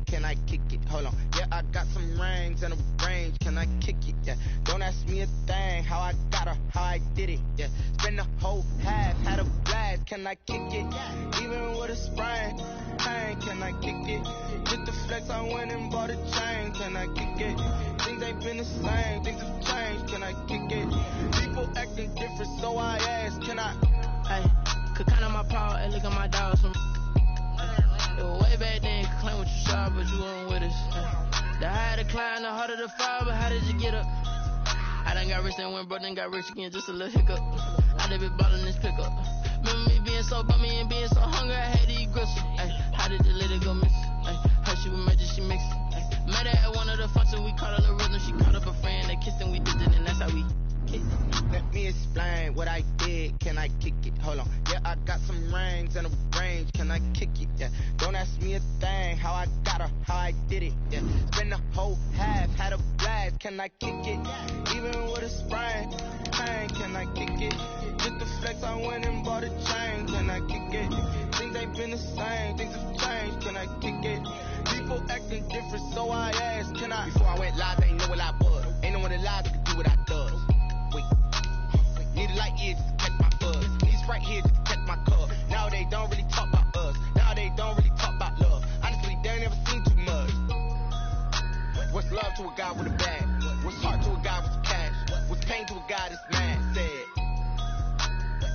did, can I kick it? Hold on, yeah, I got some rings and a range, can I kick it? Yeah, don't ask me a thing, how I got her, how I did it. Yeah, spend the whole half, had a blast, can I kick it? Even with a sprain, pain, can I kick it? Just the flex, I went and bought a chain, can I kick it? Things ain't been the same, things have changed, can I kick it? People acting different, so I ask, can I? Hey, could count on my power and look at my dogs from. It was way back then, could claim what you saw, but you weren't with us. The higher the climb, the harder the fall, but how did you get up? I done got rich and went broke, then got rich again, just a little hiccup. I done been ballin' this pickup. Remember me being so bummy and being so hungry, I had to eat gristle. Ay, how did the lady go miss? Ay, her she was magic, she mixed. Met her at one of the functions, we caught her the rhythm, she caught up a friend, they kissed and we did it, and that's how we kicked it. Let me explain what I did, can I kick it? Hold on, yeah, I got some rings and a range, can I kick it? Yeah, don't ask me a thing, how I got her, how I did it. Yeah, spend the whole half, had a blast, can I kick it? Even with a sprain, pain, can I kick it? Just the flex, I went and bought a chain, can I kick it? Things ain't been the same, things have changed, can I kick it? People acting different, so I ask, can I? Before I went live, they ain't know what I was. Ain't no one alive that could do what I does. Wait, need a light here just to catch my buzz. Need Sprite here just to catch my cup. Now they don't really talk about us. Now they don't really talk about love. Honestly, they ain't never seen too much. What's love to a guy with a bag? What's heart to a guy with some cash? What's pain to a guy that's mad? Said.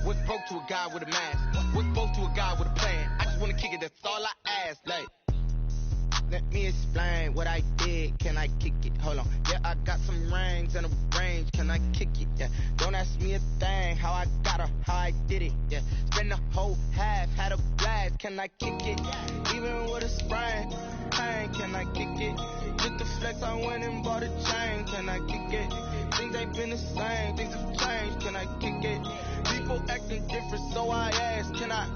What's broke to a guy with a mask? What's broke to a guy with a plan? I just wanna kick it, that's all I ask. Like, let me explain what I did, can I kick it? Hold on, yeah, I got some rings and a range, can I kick it? Yeah, don't ask me a thing, how I got her, how I did it. Yeah, spend the whole half, had a blast, can I kick it? Even with a sprain, pain, can I kick it? Just the flex, I went and bought a chain, can I kick it? Things ain't been the same, things have changed, can I kick it? People acting different, so I ask, can I?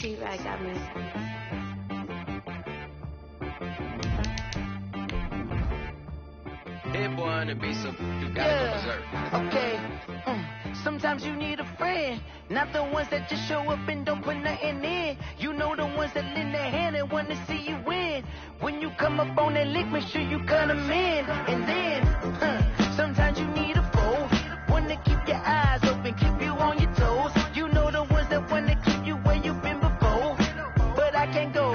She-Rag got me. Hit boy on the beat, so you gotta go berserk. Okay. Sometimes you need a friend, not the ones that just show up and don't put nothing in. You know the ones that lend a hand and want to see you win. When you come up on that lick, make sure you cut them in. And then, sometimes you need a foe, one to keep your eyes open, keep you on your toes. You know the ones that want to keep you where you've been before. But I can't go,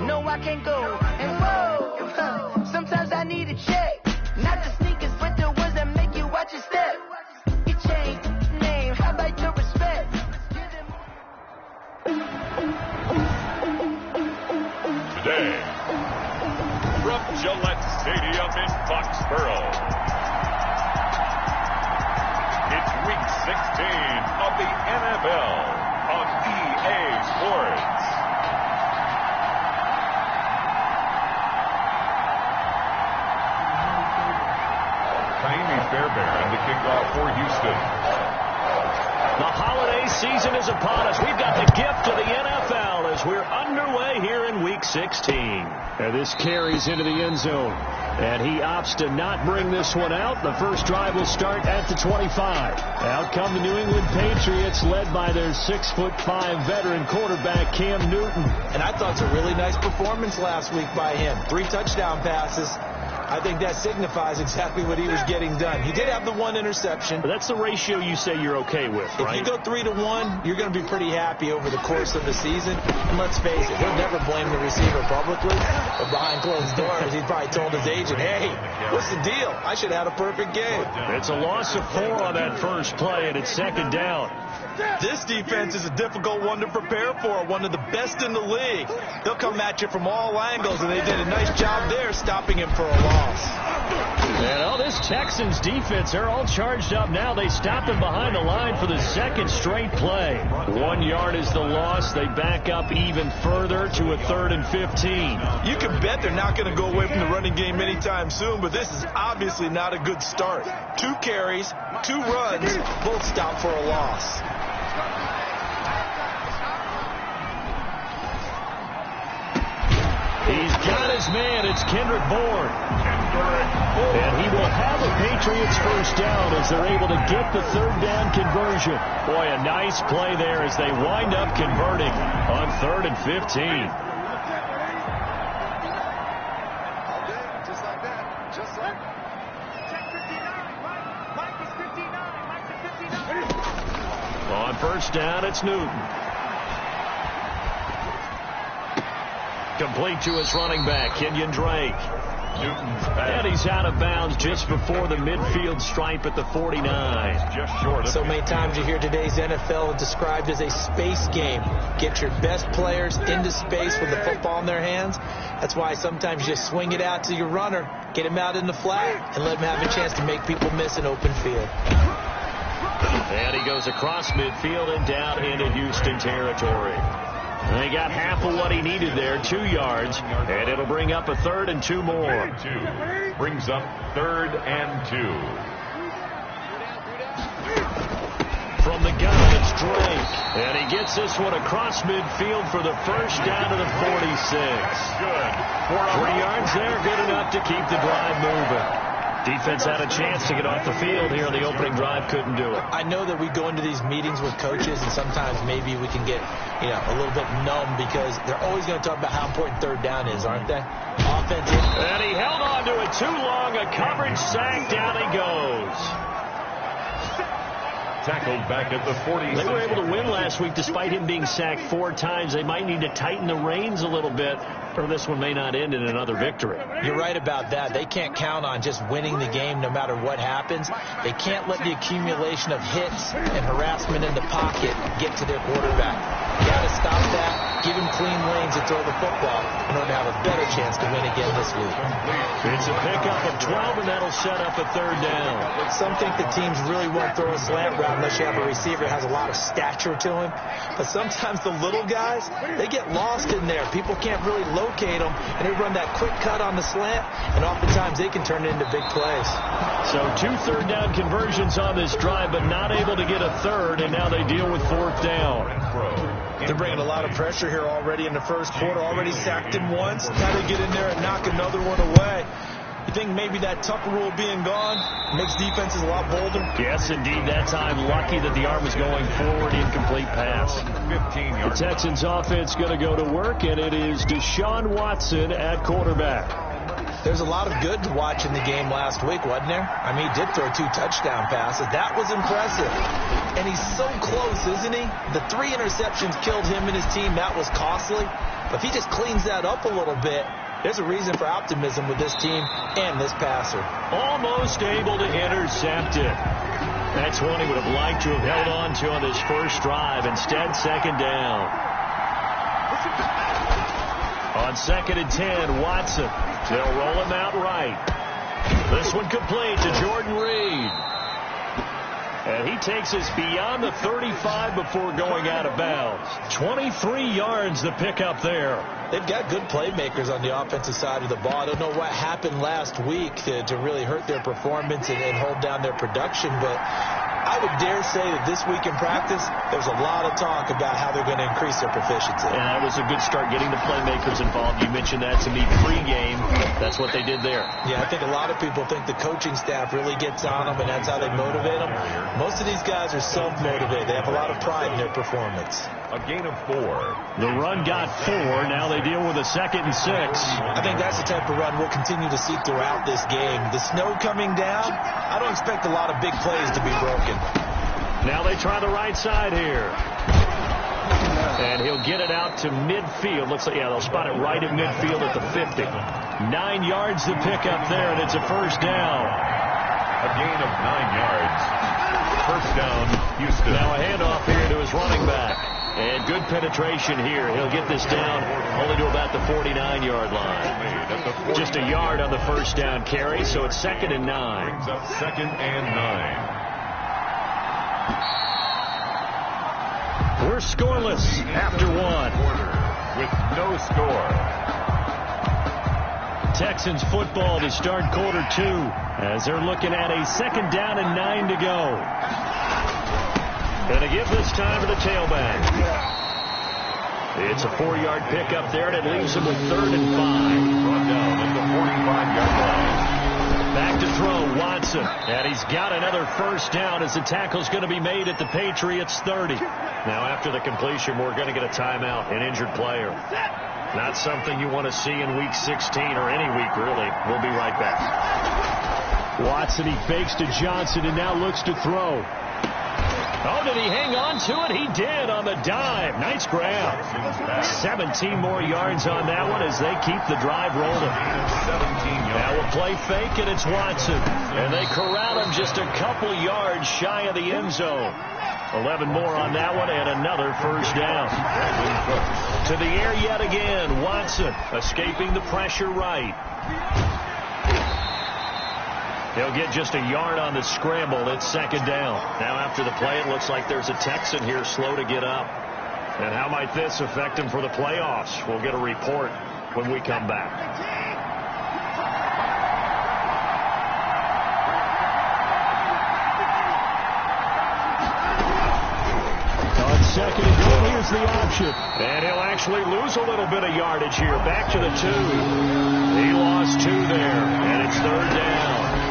no, I can't go. And whoa, sometimes I need a check, not the sneakers, but the ones that make you watch your step. You change name, how about your respect? Today, from Gillette Stadium in Foxborough, it's Week 16 of the NFL on EA Sports. Amy Fairbairn, the kickoff for Houston. The holiday season is upon us. We've got the gift of the NFL as we're underway here in Week 16. And this carries into the end zone. And he opts to not bring this one out. The first drive will start at the 25. Out come the New England Patriots, led by their 6'5" veteran quarterback, Cam Newton. And I thought it was a really nice performance last week by him. 3 touchdown passes. I think that signifies exactly what he was getting done. He did have the 1 interception. But that's the ratio you say you're okay with, right? If you go 3-1, you're going to be pretty happy over the course of the season. And let's face it, he'll never blame the receiver publicly. But behind closed doors, he probably told his agent, hey, what's the deal? I should have had a perfect game. It's a loss of 4 on that first play, and it's second down. This defense is a difficult one to prepare for, one of the best in the league. They'll come at you from all angles, and they did a nice job there stopping him for a loss. And this Texans defense, they're all charged up now. They stop him behind the line for the second straight play. 1 yard is the loss. They back up even further to a 3rd and 15. You can bet they're not going to go away from the running game anytime soon, but this is obviously not a good start. 2 carries, 2 runs, both stopped for a loss. He's got his man. It's Kendrick Bourne. And he will have a Patriots first down as they're able to get the 3rd down conversion. Boy, a nice play there as they wind up converting on 3rd and 15. Just like that. Just like that. On first down, it's Newton. Complete to his running back, Kenyon Drake. And he's out of bounds just before the midfield stripe at the 49. Just short. So many times you hear today's NFL described as a space game. Get your best players into space with the football in their hands. That's why sometimes you just swing it out to your runner, get him out in the flat, and let him have a chance to make people miss an open field. And he goes across midfield and down into Houston territory. They got half of what he needed there, 2 yards, and it'll bring up a 3rd and 2 more. Brings up 3rd and 2. From the gun, it's Drake. And he gets this one across midfield for the first down to the 46. Good. 3 yards there, good enough to keep the drive moving. Defense had a chance to get off the field here on the opening drive, couldn't do it. I know that we go into these meetings with coaches, and sometimes maybe we can get, a little bit numb because they're always going to talk about how important 3rd down is, aren't they? Offensive. And he held on to it too long. A coverage sack, down he goes. Tackled back at the 40. They were able to win last week despite him being sacked 4 times. They might need to tighten the reins a little bit, or this one may not end in another victory. You're right about that. They can't count on just winning the game no matter what happens. They can't let the accumulation of hits and harassment in the pocket get to their quarterback. You got to stop that, give him clean lanes to throw the football in order to have a better chance to win again this week. It's a pickup of 12, and that'll set up a 3rd down. Some think the teams really won't throw a slant route unless you have a receiver who has a lot of stature to him. But sometimes the little guys, they get lost in there. People can't really locate them, and they run that quick cut on the slant, and oftentimes they can turn it into big plays. So 2 3rd down conversions on this drive, but not able to get a 3rd, and now they deal with 4th down. They're bringing a lot of pressure here already in the first quarter. Already sacked him once. Now they get in there and knock another one away. You think maybe that Tucker rule being gone makes defenses a lot bolder? Yes, indeed. That time, lucky that the arm was going forward, incomplete pass. 15 yards. The Texans offense going to go to work, and it is Deshaun Watson at quarterback. There's a lot of good to watch in the game last week, wasn't there? I mean, he did throw 2 touchdown passes. That was impressive. And he's so close, isn't he? The 3 interceptions killed him and his team. That was costly. But if he just cleans that up a little bit, there's a reason for optimism with this team and this passer. Almost able to intercept it. That's one he would have liked to have held on to on this first drive. Instead, 2nd down. On 2nd and 10, Watson. They'll roll him out right. This one complete to Jordan Reed. And he takes us beyond the 35 before going out of bounds. 23 yards the pickup there. They've got good playmakers on the offensive side of the ball. I don't know what happened last week to really hurt their performance and hold down their production, but I would dare say that this week in practice, there's a lot of talk about how they're going to increase their proficiency. And that was a good start getting the playmakers involved. You mentioned that to me pregame. That's what they did there. Yeah, I think a lot of people think the coaching staff really gets on them, and that's how they motivate them. Most of these guys are self-motivated. They have a lot of pride in their performance. A gain of 4. The run got 4. Now they deal with a 2nd and 6. I think that's the type of run we'll continue to see throughout this game. The snow coming down, I don't expect a lot of big plays to be broken. Now they try the right side here. And he'll get it out to midfield. Looks like, yeah, they'll spot it right at midfield at the 50. 9 yards to pick up there, and it's a first down. A gain of 9 yards. First down, Houston. Now a handoff here to his running back. And good penetration here. He'll get this down only to about the 49-yard line. Just a yard on the first down carry, so it's 2nd and 9. Brings up 2nd and 9. We're scoreless after one. With no score. Texans football to start quarter 2 as they're looking at a 2nd down and 9 to go. Going to give this time to the tailback. It's a 4-yard pickup there, and it leaves him with 3rd and 5. Brought down at the 45-yard line. Back to throw, Watson. And he's got another first down as the tackle's going to be made at the Patriots 30. Now, after the completion, we're going to get a timeout, an injured player. Not something you want to see in Week 16 or any week, really. We'll be right back. Watson, he fakes to Johnson and now looks to throw. Oh, did he hang on to it? He did on the dive. Nice grab. 17 more yards on that one as they keep the drive rolling. Now we'll play fake, and it's Watson. And they corral him just a couple yards shy of the end zone. 11 more on that one, and another first down. To the air yet again. Watson escaping the pressure right. He'll get just a yard on the scramble. It's 2nd down. Now after the play, it looks like there's a Texan here slow to get up. And how might this affect him for the playoffs? We'll get a report when we come back. On 2nd and goal, here's the option. And he'll actually lose a little bit of yardage here. Back to the 2. He lost 2 there, and it's 3rd down.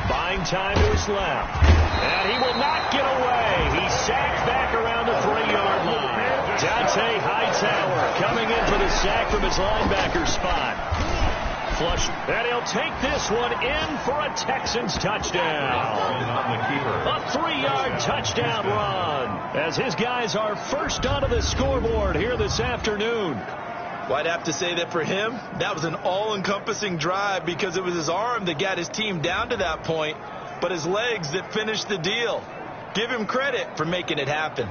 Buying time to his left. And he will not get away. He's sacked back around the 3-yard line. Dante Hightower coming in for the sack from his linebacker spot. Flush. And he'll take this one in for a Texans touchdown. A 3-yard touchdown run as his guys are first onto the scoreboard here this afternoon. Well, I'd have to say that for him, that was an all-encompassing drive because it was his arm that got his team down to that point, but his legs that finished the deal. Give him credit for making it happen.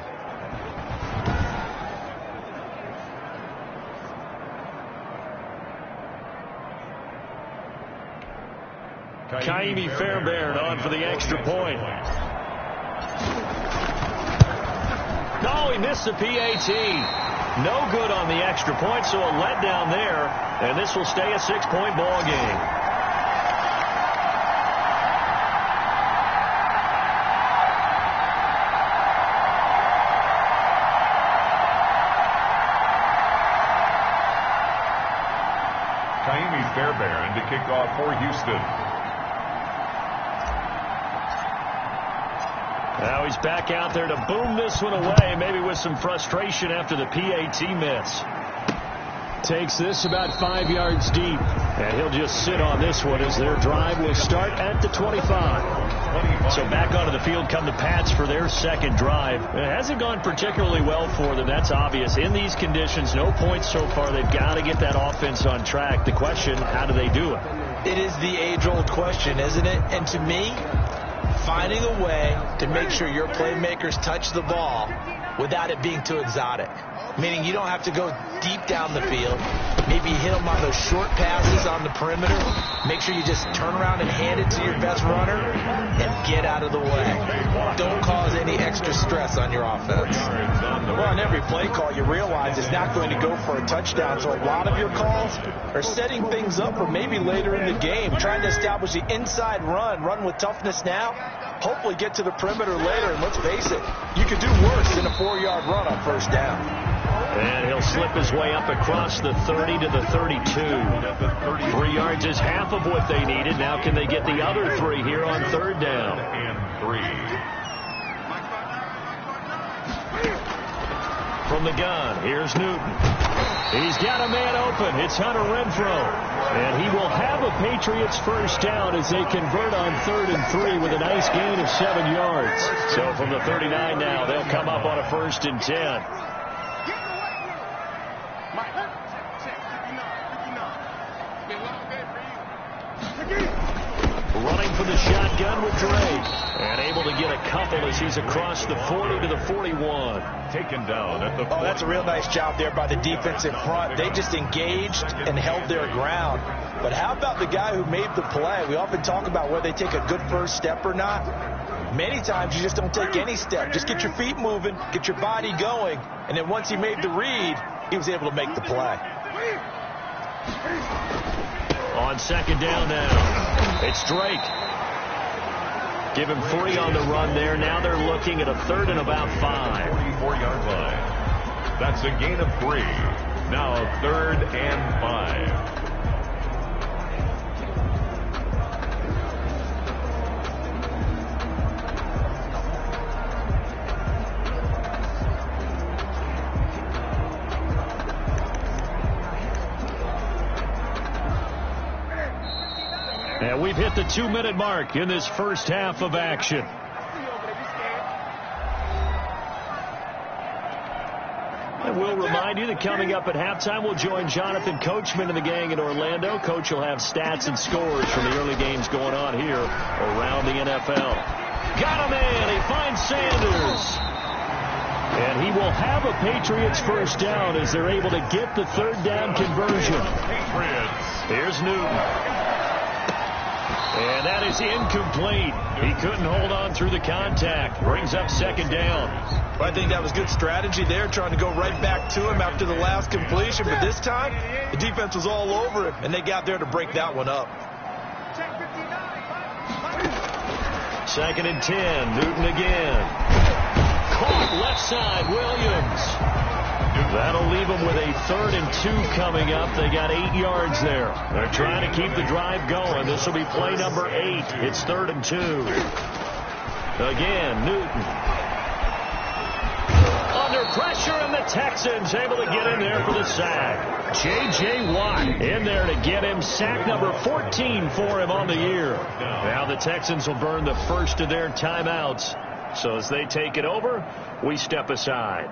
Kaimi Fairbairn on for the extra point. No, he missed the PAT. No good on the extra point, so a letdown there, and this will stay a 6-point ball game. Kaimi Fairbairn to kick off for Houston. Now he's back out there to boom this one away, maybe with some frustration after the PAT miss. Takes this about 5 yards deep, and he'll just sit on this one as their drive will start at the 25. So back onto the field come the Pats for their second drive. It hasn't gone particularly well for them. That's obvious. In these conditions, no points so far. They've got to get that offense on track. The question, how do they do it? It is the age-old question, isn't it? And to me, finding a way to make sure your playmakers touch the ball without it being too exotic. Meaning you don't have to go deep down the field. Maybe hit them on those short passes on the perimeter. Make sure you just turn around and hand it to your best runner and get out of the way. Don't cause any extra stress on your offense. Well, on every play call, you realize it's not going to go for a touchdown. So a lot of your calls are setting things up for maybe later in the game, trying to establish the inside run with toughness now, hopefully get to the perimeter later. And let's face it, you could do worse than a 4-yard run on first down. And he'll slip his way up across the 30 to the 32. 3 yards is half of what they needed. Now can they get the other 3 here on third down? And 3. From the gun, here's Newton. He's got a man open. It's Hunter Renfrow. And he will have a Patriots first down as they convert on 3rd and 3 with a nice gain of 7 yards. So from the 39 now, they'll come up on a 1st and 10. running from the shotgun with Drake. And able to get a couple as he's across the 40 to the 41. Taken down at the 40. Oh, that's a real nice job there by the defense in front. They just engaged and held their ground. But how about the guy who made the play? We often talk about whether they take a good first step or not. Many times you just don't take any step. Just get your feet moving, get your body going, and then once he made the read, he was able to make the play. On second down now, it's Drake. Give him 3 on the run there. Now they're looking at a 3rd and about 5. 44-yard line. That's a gain of 3. Now 3rd and 5. And we've hit the 2-minute mark in this first half of action. And we'll remind you that coming up at halftime, we'll join Jonathan Coachman and the gang in Orlando. Coach will have stats and scores from the early games going on here around the NFL. Got a man. He finds Sanders. And he will have a Patriots first down as they're able to get the 3rd down conversion. Here's Newton. And that is incomplete. He couldn't hold on through the contact. Brings up 2nd down. Well, I think that was good strategy there, trying to go right back to him after the last completion. But this time, the defense was all over him, and they got there to break that one up. 2nd and 10. Newton again. Caught left side. Williams. That'll leave them with a 3rd and 2 coming up. They got 8 yards there. They're trying to keep the drive going. This will be play number 8. It's 3rd and 2. Again, Newton. Under pressure, and the Texans able to get in there for the sack. J.J. Watt in there to get him. Sack number 14 for him on the year. Now the Texans will burn the first of their timeouts. So as they take it over, we step aside.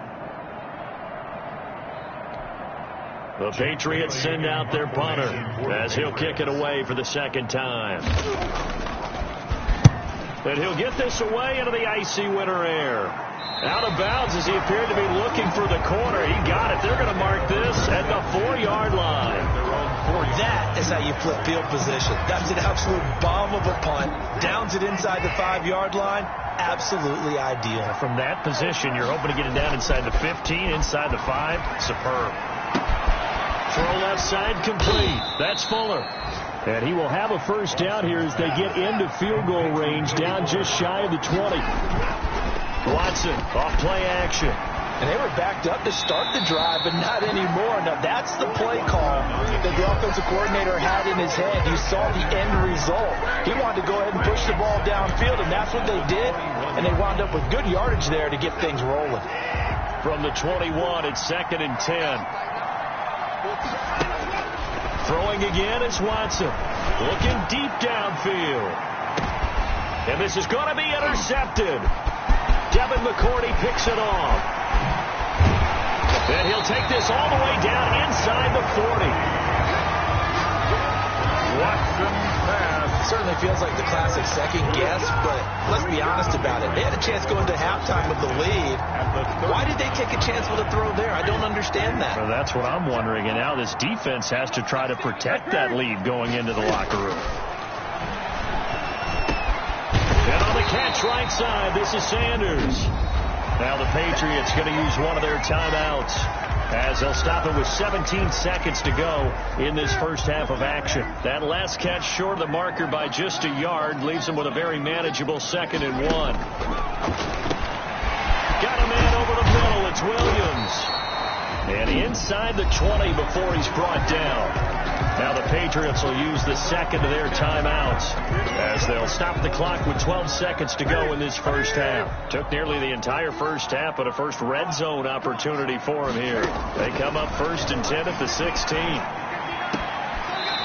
The Patriots send out their punter as he'll kick it away for the 2nd time. And he'll get this away into the icy winter air. Out of bounds as he appeared to be looking for the corner. He got it. They're going to mark this at the 4-yard line. That is how you flip field position. That's an absolute bomb of a punt. Downs it inside the 5-yard line. Absolutely ideal. From that position, you're hoping to get it down inside the 15, inside the 5. Superb. Throw left side complete. That's Fuller. And he will have a first down here as they get into field goal range, down just shy of the 20. Watson off play action. And they were backed up to start the drive, but not anymore. Now that's the play call that the offensive coordinator had in his head. You saw the end result. He wanted to go ahead and push the ball downfield, and that's what they did. And they wound up with good yardage there to get things rolling. From the 21, it's 2nd and 10. Throwing again is Watson. Looking deep downfield. And this is going to be intercepted. Devin McCourty picks it off. And he'll take this all the way down inside the 40. Watson's pass. Certainly feels like the classic second guess, but let's be honest about it. They had a chance going to halftime with the lead. Why did they take a chance with a throw there? I don't understand that. Well, that's what I'm wondering. And now this defense has to try to protect that lead going into the locker room. And on the catch right side, this is Sanders. Now the Patriots going to use one of their timeouts as they'll stop it with 17 seconds to go in this first half of action. That last catch short of the marker by just a yard leaves them with a very manageable 2nd and 1. Got a man over the middle. It's Williams. And inside the 20 before he's brought down. Now the Patriots will use the 2nd of their timeouts as they'll stop the clock with 12 seconds to go in this first half. Took nearly the entire first half, but a first red zone opportunity for him here. They come up 1st and 10 at the 16.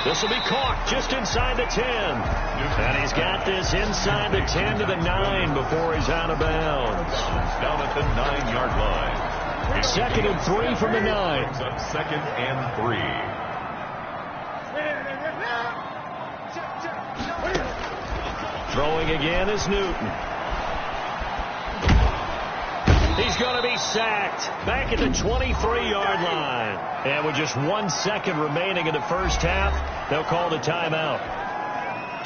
This will be caught just inside the 10. And he's got this inside the 10 to the 9 before he's out of bounds. Down at the 9-yard line. 2nd and 3 from the 9. 2nd and 3. Throwing again is Newton. He's going to be sacked back at the 23-yard line. And with just 1 second remaining in the first half, they'll call the timeout.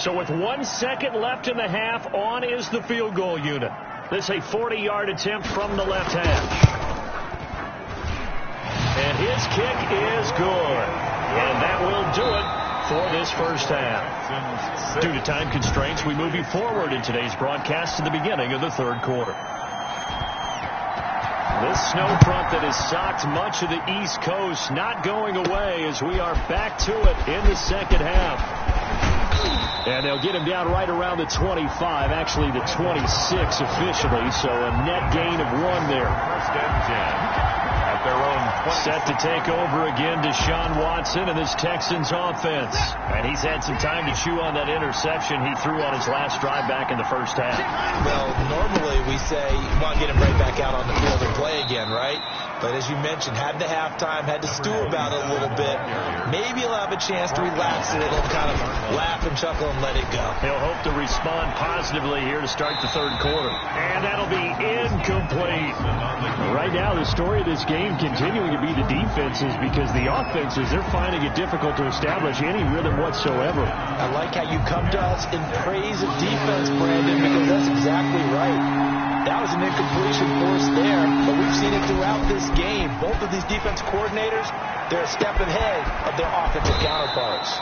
So with 1 second left in the half, on is the field goal unit. This is a 40-yard attempt from the left hash. And his kick is good. And that will do it for this first half. Due to time constraints, we move you forward in today's broadcast to the beginning of the third quarter. This snow front that has socked much of the East Coast not going away as we are back to it in the second half. And they'll get him down right around the 25, actually the 26 officially, so a net gain of 1 there. First and 10. At their own 20. Set to take over again, Deshaun Watson and this Texans offense. And he's had some time to chew on that interception he threw on his last drive back in the first half. Well, normally we say, well, get him right back out on the field and play again, right? But as you mentioned, had the halftime, had to stew about it a little bit. Maybe he'll have a chance to relax a little, kind of laugh and chuckle and let it go. He'll hope to respond positively here to start the third quarter. And that'll be incomplete. Right now, the story of this game continuing to be the defenses, because the offenses, they're finding it difficult to establish any rhythm whatsoever. I like how you come to us in praise of defense, Brandon, because that's exactly right. That was an incompletion forced there, but we've seen it throughout this game. Both of these defense coordinators, they're a step ahead of their offensive counterparts.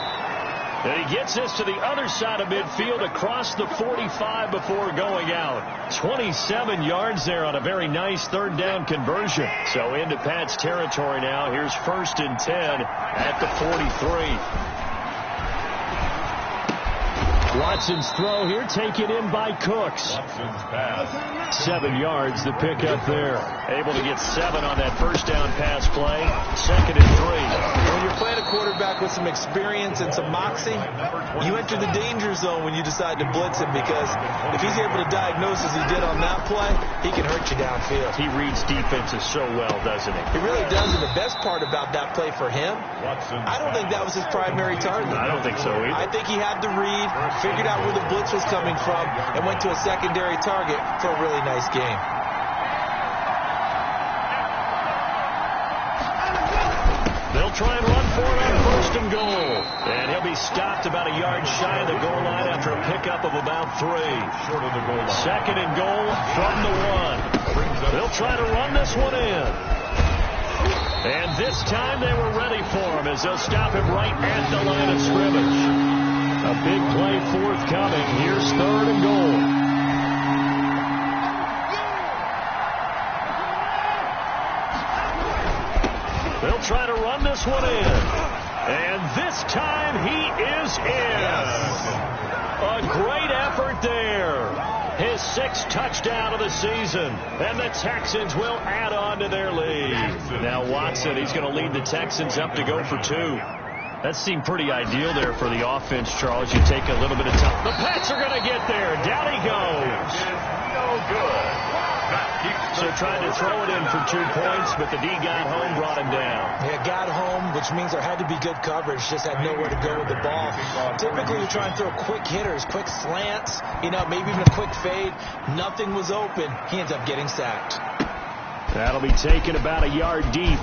And he gets this to the other side of midfield across the 45 before going out. 27 yards there on a very nice third down conversion. So into Pat's territory now. Here's 1st and 10 at the 43. Watson's throw here taken in by Cooks. 7 yards the pickup there. Able to get 7 on that first down pass play. 2nd and 3. When you're playing a quarterback with some experience and some moxie, you enter the danger zone when you decide to blitz him, because if he's able to diagnose as he did on that play, he can hurt you downfield. He reads defenses so well, doesn't he? He really does, and the best part about that play for him, I don't think that was his primary target. I don't think so either. I think he had to read, figured out where the blitz was coming from, and went to a secondary target for a really nice game. They'll try and run for it on 1st and goal. And he'll be stopped about a yard shy of the goal line after a pickup of about 3. Short of the goal line. 2nd and goal from the 1. They'll try to run this one in. And this time they were ready for him as they'll stop him right at the line of scrimmage. A big play forthcoming. Here's 3rd and goal. They'll try to run this one in. And this time he is in. A great effort there. His 6th touchdown of the season. And the Texans will add on to their lead. Now Watson, he's going to lead the Texans up to go for 2. That seemed pretty ideal there for the offense, Charles. You take a little bit of time. The Pats are going to get there. Down he goes. No good. So trying to throw it in for 2 points, but the D got home, brought him down. Yeah, got home, which means there had to be good coverage. Just had nowhere to go with the ball. Typically, you try and throw quick hitters, quick slants, maybe even a quick fade. Nothing was open. He ends up getting sacked. That'll be taken about a yard deep.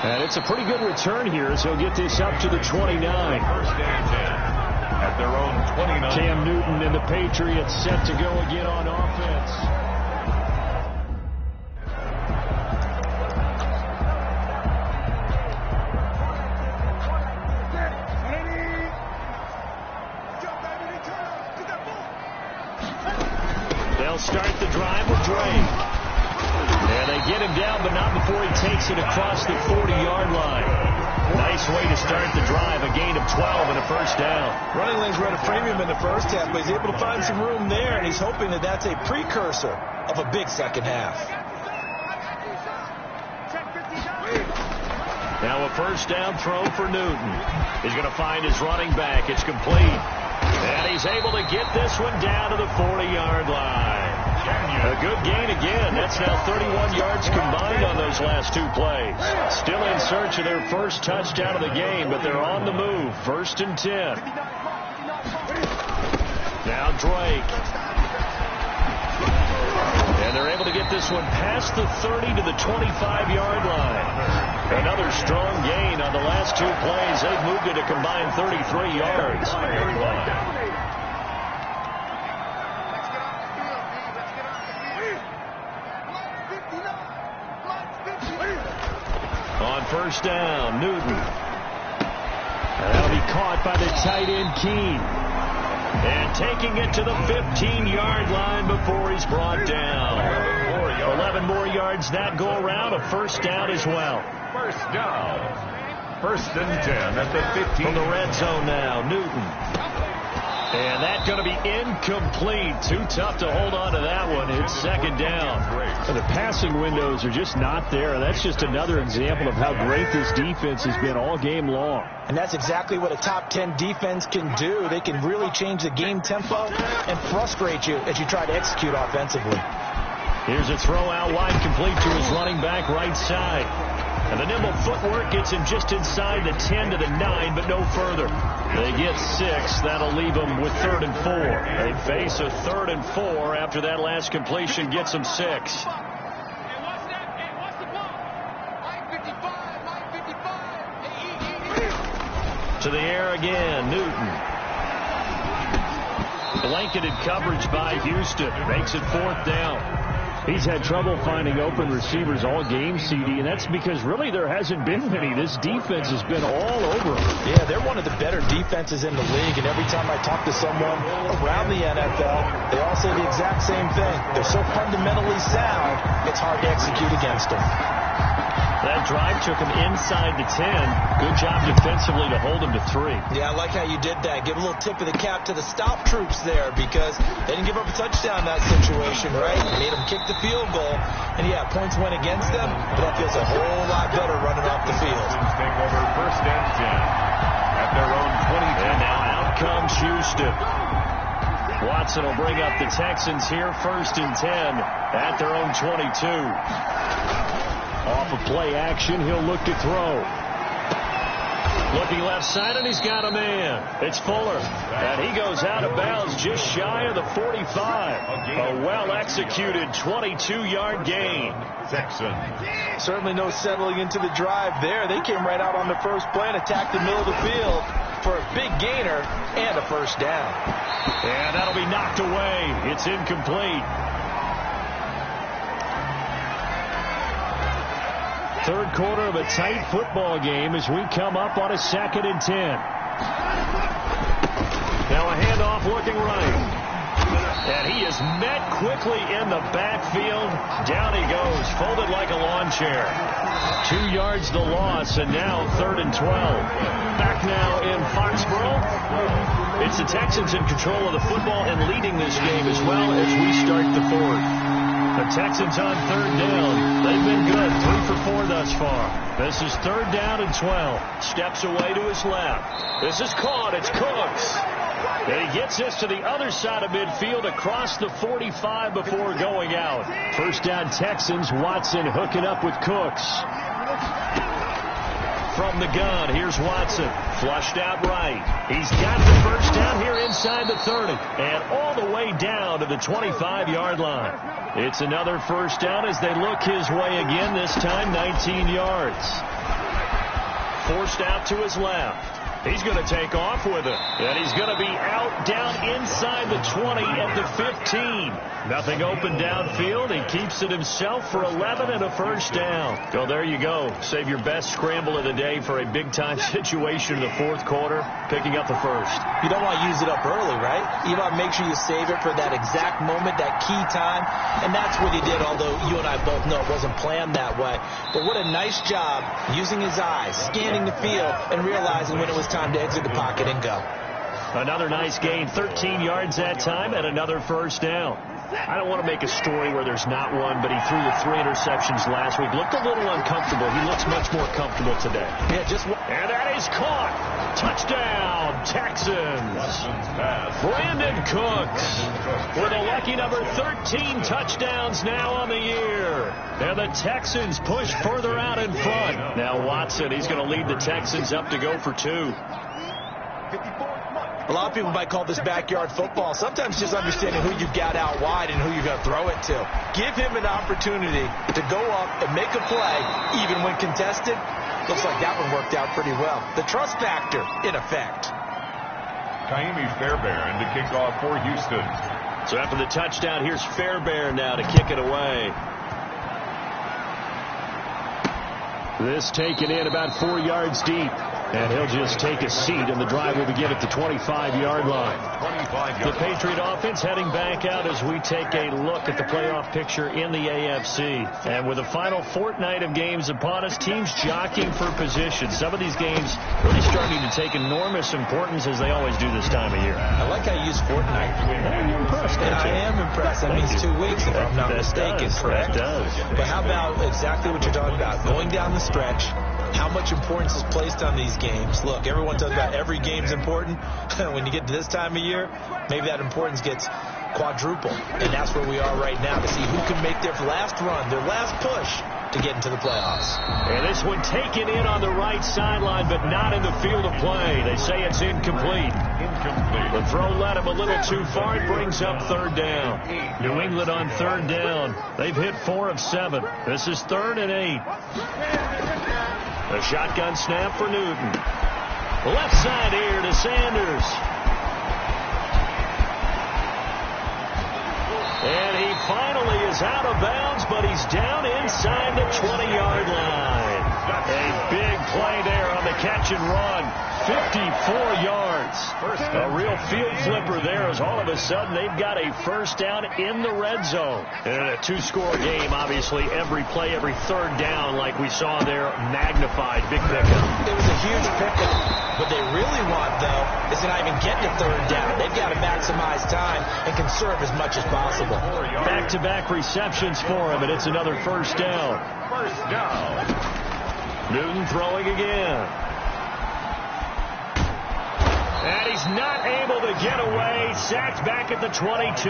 And it's a pretty good return here as he'll get this up to the 29. 1st and 10. At their own 29. Cam Newton and the Patriots set to go again on offense. They'll start the drive with Drake. And they get him down, but not before he takes it across the 40-yard line. Nice way to start the drive, a gain of 12 and a first down. Running lanes were to frame him in the first half, but he's able to find some room there, and he's hoping that that's a precursor of a big second half. Now a first down throw for Newton. He's going to find his running back. It's complete. And he's able to get this one down to the 40-yard line. A good gain again. That's now 31 yards combined on those last 2 plays. Still in search of their first touchdown of the game, but they're on the move. 1st and 10. Now Drake. And they're able to get this one past the 30 to the 25-yard line. Another strong gain on the last two plays. They've moved it a combined 33 yards. On first down, Newton. And that'll be caught by the tight end, Keene. And taking it to the 15-yard line before he's brought down. 11 more yards that go around. A first down as well. First down. First and 10 at the 15. From the red zone now, Newton. And that's going to be incomplete. Too tough to hold on to that one. It's second down. The passing windows are just not there. That's just another example of how great this defense has been all game long. And that's exactly what a top 10 defense can do. They can really change the game tempo and frustrate you as you try to execute offensively. Here's a throw out wide, complete to his running back right side. And the nimble footwork gets him just inside the 10 to the 9, but no further. They get 6. That'll leave them with 3rd and 4. They face a 3rd and 4 after that last completion gets them 6. To the air again, Newton. Blanketed coverage by Houston. Makes it 4th down. He's had trouble finding open receivers all game, CD, and that's because really there hasn't been many. This defense has been all over him. Yeah, they're one of the better defenses in the league, and every time I talk to someone around the NFL, they all say the exact same thing. They're so fundamentally sound, it's hard to execute against them. That drive took him inside the 10. Good job defensively to hold him to 3. Yeah, I like how you did that. Give a little tip of the cap to the stop troops there because they didn't give up a touchdown in that situation, right? Made them kick the field goal. And, yeah, points went against them, but that feels a whole lot better running off the field. Take over first and 10 at their own 20. And now out comes Houston. Watson will bring up the Texans here first and 10 at their own 22. Off of play action, he'll look to throw. Looking left side, and he's got a man. It's Fuller. And he goes out of bounds just shy of the 45. A well-executed 22-yard gain. Texans. Certainly no settling into the drive there. They came right out on the first play and attacked the middle of the field for a big gainer and a first down. And that'll be knocked away. It's incomplete. Third quarter of a tight football game as we come up on a 2nd and 10. Now a handoff looking right. And he is met quickly in the backfield. Down he goes, folded like a lawn chair. 2 yards the loss, and now 3rd and 12. Back now in Foxborough. It's the Texans in control of the football and leading this game as well as we start the 4th. The Texans on 3rd down. They've been good. 3 for 4 thus far. This is 3rd down and 12. Steps away to his left. This is caught. It's Cooks. And he gets this to the other side of midfield across the 45 before going out. First down Texans. Watson hooking up with Cooks. From the gun, here's Watson. Flushed out right. He's got the first down here inside the 30. And all the way down to the 25-yard line. It's another first down as they look his way again, this time 19 yards. Forced out to his left. He's going to take off with it. And he's going to be out down inside the 20 at the 15. Nothing open downfield. He keeps it himself for 11 and a first down. So there you go. Save your best scramble of the day for a big-time situation in the 4th quarter, picking up the first. You don't want to use it up early, right? You want to make sure you save it for that exact moment, that key time. And that's what he did, although you and I both know it wasn't planned that way. But what a nice job using his eyes, scanning the field, and realizing when it was time to exit the pocket and go. Another nice gain, 13 yards that time, and another first down. I don't want to make a story where there's not one, but he threw the 3 interceptions last week. Looked a little uncomfortable. He looks much more comfortable today. Yeah, just and that is caught. Touchdown, Texans. Brandon Cooks with a lucky number 13 touchdowns now on the year. And the Texans push further out in front. Now Watson, he's going to lead the Texans up to go for 2. A lot of people might call this backyard football. Sometimes just understanding who you've got out wide and who you're going to throw it to. Give him an opportunity to go up and make a play, even when contested. Looks like that one worked out pretty well. The trust factor in effect. Kaimi Fairbairn to kick off for Houston. So after the touchdown, here's Fairbairn now to kick it away. This taken in about 4 yards deep. And he'll just take a seat, and the drive will begin at the 25-yard line. The Patriot offense heading back out as we take a look at the playoff picture in the AFC. And with the final fortnight of games upon us, teams jockeying for position. Some of these games really starting to take enormous importance as they always do this time of year. I like how you use fortnight. You're impressed, I am impressed. That means 2 weeks, if I'm not mistaken, correct? That does. But how about exactly what you're talking about? Going down the stretch, how much importance is placed on these games. Look, everyone talks about every game's important. When you get to this time of year, maybe that importance gets quadruple. And that's where we are right now, to see who can make their last run, their last push to get into the playoffs. And this one taken in on the right sideline, but not in the field of play. They say it's incomplete. The throw led him a little too far. It brings up third down. New England on third down. They've hit 4 of 7. This is 3rd and 8. A shotgun snap for Newton. Left side here to Sanders. And he finally is out of bounds, but he's down inside the 20-yard line. A big play there on the catch and run. 54 yards. A real field flipper there, as all of a sudden they've got a first down in the red zone. And in a 2-score game, obviously every play, every third down, like we saw there, magnified. Big pickup. It was a huge pickup. What they really want, though, is to not even get to third down. They've got to maximize time and conserve as much as possible. Back-to-back receptions for him, and it's another first down. First down. Newton throwing again. And he's not able to get away. Sacked back at the 22.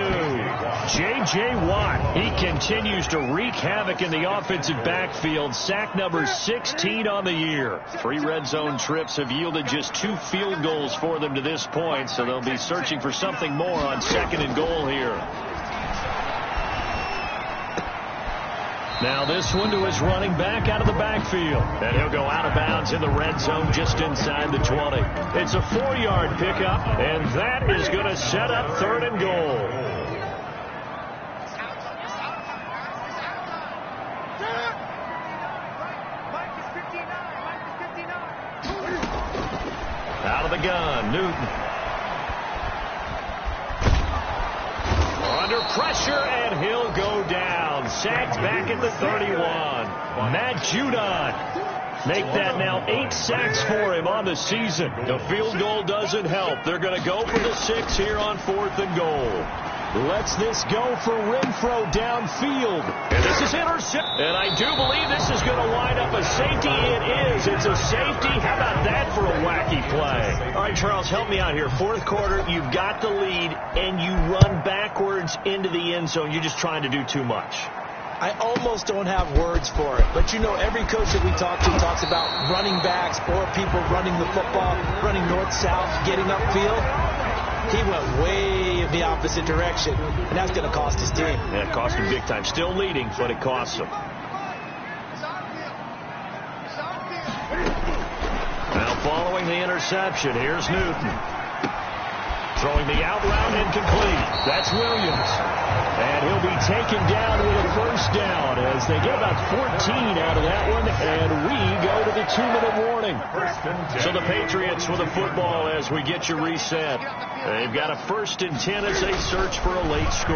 J.J. Watt, he continues to wreak havoc in the offensive backfield. Sack number 16 on the year. 3 red zone trips have yielded just 2 field goals for them to this point, so they'll be searching for something more on 2nd and goal here. Now this one to his running back out of the backfield. And he'll go out of bounds in the red zone just inside the 20. It's a 4-yard pickup, and that is going to set up 3rd and goal. Out of the gun, Newton. Under pressure, and he'll go down. Sacked back at the 31. Matt Judon. Make that now 8 sacks for him on the season. The field goal doesn't help. They're going to go for the 6 here on 4th and goal. Lets this go for Renfro downfield. And this is intercepted. And I do believe this is going to wind up a safety. It is. It's a safety. How about that for a wacky play? All right, Charles, help me out here. 4th quarter, you've got the lead, and you run backwards into the end zone. You're just trying to do too much. I almost don't have words for it. But, you know, every coach that we talk to talks about running backs or people running the football, running north-south, getting upfield. He went way in the opposite direction, and that's going to cost his team. Yeah, it cost him big time. Still leading, but it costs him. Now following the interception, here's Newton. Throwing the out route incomplete. That's Williams. And he'll be taken down with a first down as they get about 14 out of that one, and we go to the 2-minute warning. So the Patriots with a football as we get you reset. They've got a 1st and 10 as they search for a late score.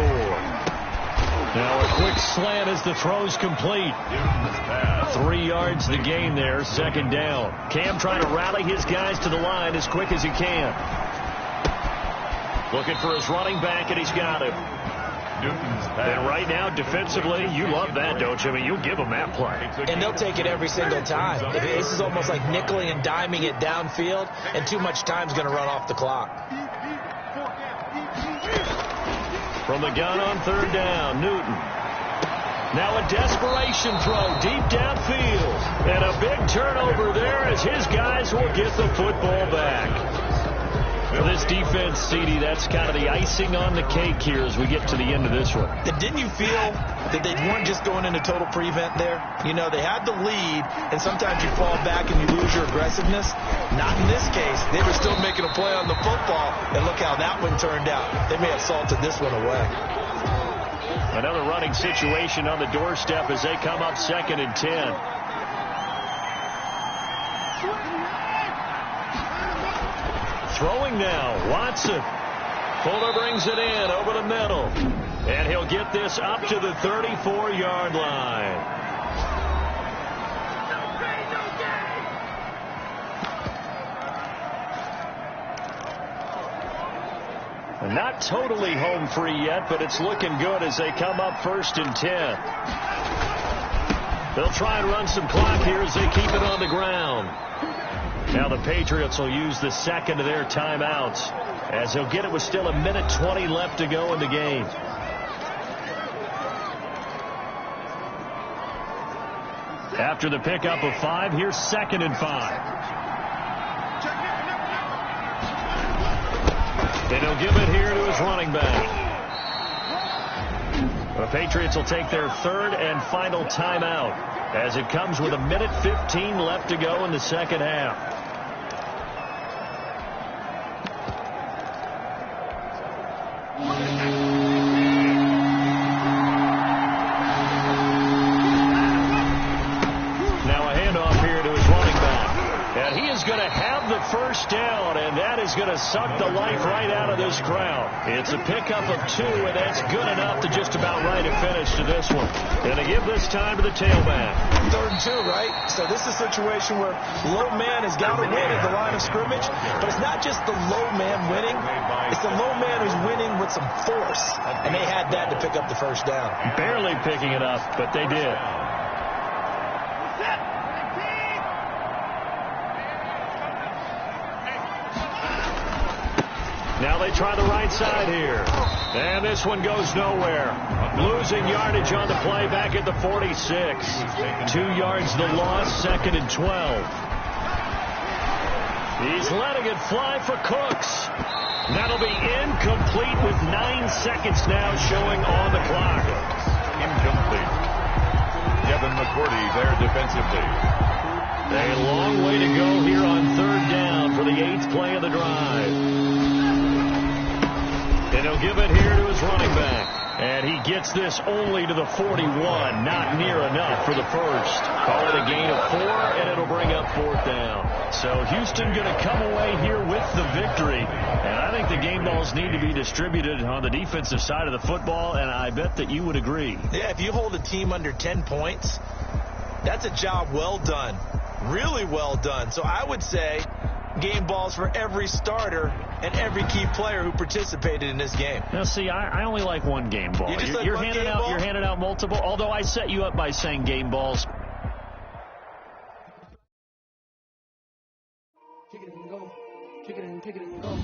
Now a quick slant as the throw's complete. 3 yards the gain there, 2nd down. Cam trying to rally his guys to the line as quick as he can. Looking for his running back, and he's got him. And right now, defensively, you love that, don't you? I mean, you'll give them that play. And they'll take it every single time. This is almost like nickeling and diming it downfield, and too much time's going to run off the clock. From the gun on 3rd down, Newton. Now a desperation throw deep downfield. And a big turnover there as his guys will get the football back. For this defense, CD, that's kind of the icing on the cake here as we get to the end of this one. And didn't you feel that they weren't just going into total prevent there? You know, they had the lead, and sometimes you fall back and you lose your aggressiveness. Not in this case. They were still making a play on the football, and look how that one turned out. They may have salted this one away. Another running situation on the doorstep as they come up 2nd and 10. Throwing now, Watson. Fuller brings it in over the middle. And he'll get this up to the 34-yard line. Not totally home free yet, but it's looking good as they come up 1st and 10. They'll try and run some clock here as they keep it on the ground. Now the Patriots will use the second of their timeouts as they'll get it with still 1:20 left to go in the game. After the pickup of 5, here's 2nd and 5. And he'll give it here to his running back. The Patriots will take their 3rd and final timeout as it comes with 1:15 left to go in the second half. Now a handoff here to his running back. And he is going to have the first down, and that is going to suck the life right out of this crowd. It's a pickup of 2, and that's good enough to just about write a finish to this one. And they give this time to the tailback. 3rd and 2, right? So this is a situation where low man has got to win at the line of scrimmage, but it's not just the low man winning. It's the low man who's winning with some force, and they had that to pick up the first down. Barely picking it up, but they did. Now they try the right side here. And this one goes nowhere. Losing yardage on the play back at the 46. 2 yards the loss, 2nd and 12. He's letting it fly for Cooks. That'll be incomplete with 9 seconds now showing on the clock. Incomplete. Kevin McCourty there defensively. A long way to go here on 3rd down for the 8th play of the drive. And he'll give it here to his running back. And he gets this only to the 41. Not near enough for the first. Call it a gain of 4, and it'll bring up 4th down. So Houston going to come away here with the victory. And I think the game balls need to be distributed on the defensive side of the football, and I bet that you would agree. Yeah, if you hold a team under 10 points, that's a job well done. Really well done. So I would say game balls for every starter and every key player who participated in this game. Now, see, I only like one game ball. You're handing out multiple, although I set you up by saying game balls. Kick it and go. Kick it and go.